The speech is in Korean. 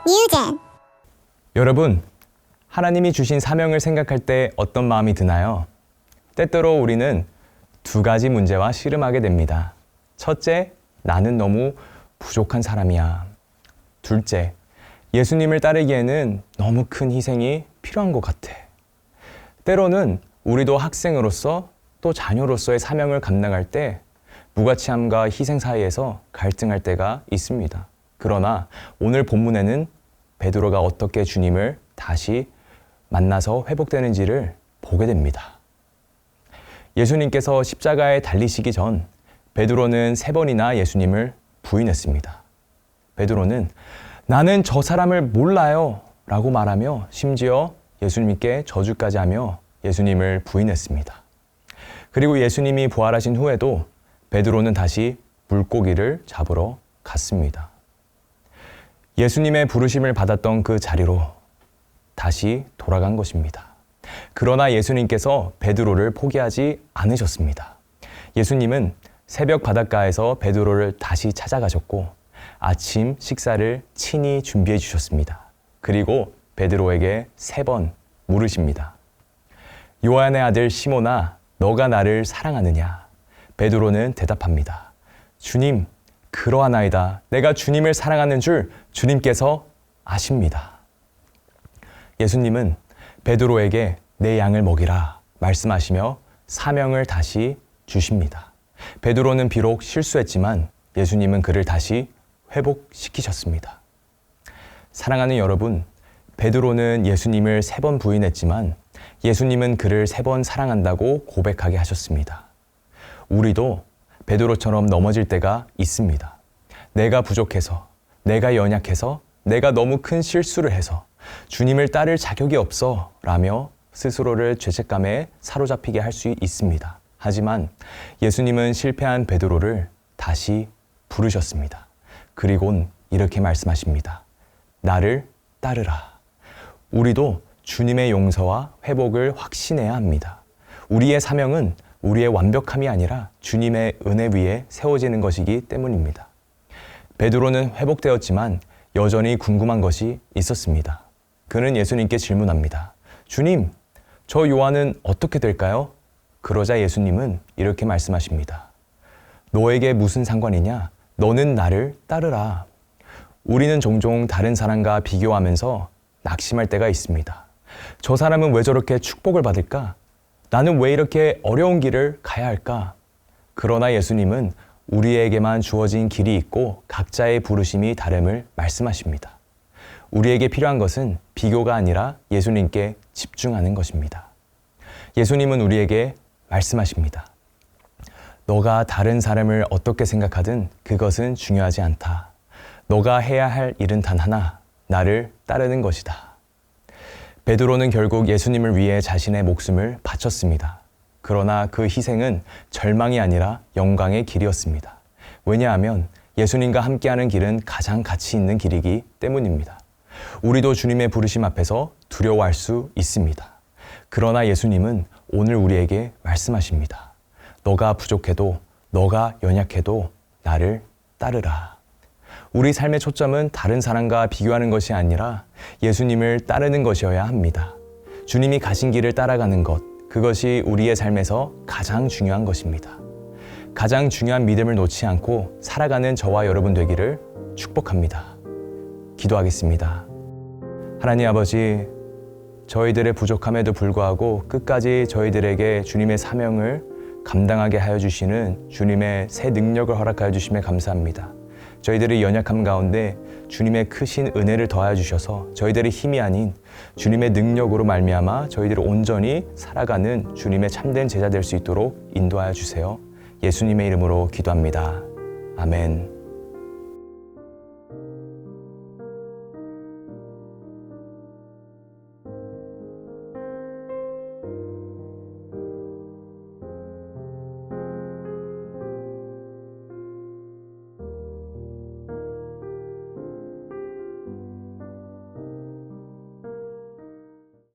뉴젠. 여러분, 하나님이 주신 사명을 생각할 때 어떤 마음이 드나요? 때때로 우리는 두 가지 문제와 씨름하게 됩니다. 첫째, 나는 너무 부족한 사람이야. 둘째, 예수님을 따르기에는 너무 큰 희생이 필요한 것 같아. 때로는 우리도 학생으로서 또 자녀로서의 사명을 감당할 때 무가치함과 희생 사이에서 갈등할 때가 있습니다. 그러나 오늘 본문에는 베드로가 어떻게 주님을 다시 만나서 회복되는지를 보게 됩니다. 예수님께서 십자가에 달리시기 전 베드로는 3번이나 예수님을 부인했습니다. 베드로는 나는 저 사람을 몰라요 라고 말하며 심지어 예수님께 저주까지 하며 예수님을 부인했습니다. 그리고 예수님이 부활하신 후에도 베드로는 다시 물고기를 잡으러 갔습니다. 예수님의 부르심을 받았던 그 자리로 다시 돌아간 것입니다. 그러나 예수님께서 베드로를 포기하지 않으셨습니다. 예수님은 새벽 바닷가에서 베드로를 다시 찾아가셨고 아침 식사를 친히 준비해 주셨습니다. 그리고 베드로에게 3번 물으십니다. 요한의 아들 시몬아, 너가 나를 사랑하느냐? 베드로는 대답합니다. 주님, 그러하나이다. 내가 주님을 사랑하는 줄 주님께서 아십니다. 예수님은 베드로에게 내 양을 먹이라 말씀하시며 사명을 다시 주십니다. 베드로는 비록 실수했지만 예수님은 그를 다시 회복시키셨습니다. 사랑하는 여러분, 베드로는 예수님을 3번 부인했지만 예수님은 그를 3번 사랑한다고 고백하게 하셨습니다. 우리도 베드로처럼 넘어질 때가 있습니다. 내가 부족해서, 내가 연약해서, 내가 너무 큰 실수를 해서 주님을 따를 자격이 없어 라며 스스로를 죄책감에 사로잡히게 할 수 있습니다. 하지만 예수님은 실패한 베드로를 다시 부르셨습니다. 그리곤 이렇게 말씀하십니다. 나를 따르라. 우리도 주님의 용서와 회복을 확신해야 합니다. 우리의 사명은 우리의 완벽함이 아니라 주님의 은혜 위에 세워지는 것이기 때문입니다. 베드로는 회복되었지만 여전히 궁금한 것이 있었습니다. 그는 예수님께 질문합니다. 주님, 저 요한은 어떻게 될까요? 그러자 예수님은 이렇게 말씀하십니다. 너에게 무슨 상관이냐? 너는 나를 따르라. 우리는 종종 다른 사람과 비교하면서 낙심할 때가 있습니다. 저 사람은 왜 저렇게 축복을 받을까? 나는 왜 이렇게 어려운 길을 가야 할까? 그러나 예수님은 우리에게만 주어진 길이 있고 각자의 부르심이 다름을 말씀하십니다. 우리에게 필요한 것은 비교가 아니라 예수님께 집중하는 것입니다. 예수님은 우리에게 말씀하십니다. 너가 다른 사람을 어떻게 생각하든 그것은 중요하지 않다. 너가 해야 할 일은 단 하나, 나를 따르는 것이다. 베드로는 결국 예수님을 위해 자신의 목숨을 바쳤습니다. 그러나 그 희생은 절망이 아니라 영광의 길이었습니다. 왜냐하면 예수님과 함께하는 길은 가장 가치 있는 길이기 때문입니다. 우리도 주님의 부르심 앞에서 두려워할 수 있습니다. 그러나 예수님은 오늘 우리에게 말씀하십니다. 너가 부족해도, 너가 연약해도 나를 따르라. 우리 삶의 초점은 다른 사람과 비교하는 것이 아니라 예수님을 따르는 것이어야 합니다. 주님이 가신 길을 따라가는 것, 그것이 우리의 삶에서 가장 중요한 것입니다. 가장 중요한 믿음을 놓지 않고 살아가는 저와 여러분 되기를 축복합니다. 기도하겠습니다. 하나님 아버지, 저희들의 부족함에도 불구하고 끝까지 저희들에게 주님의 사명을 감당하게 하여 주시는 주님의 새 능력을 허락하여 주심에 감사합니다. 저희들의 연약함 가운데 주님의 크신 은혜를 더하여 주셔서 저희들의 힘이 아닌 주님의 능력으로 말미암아 저희들이 온전히 살아가는 주님의 참된 제자 될 수 있도록 인도하여 주세요. 예수님의 이름으로 기도합니다. 아멘.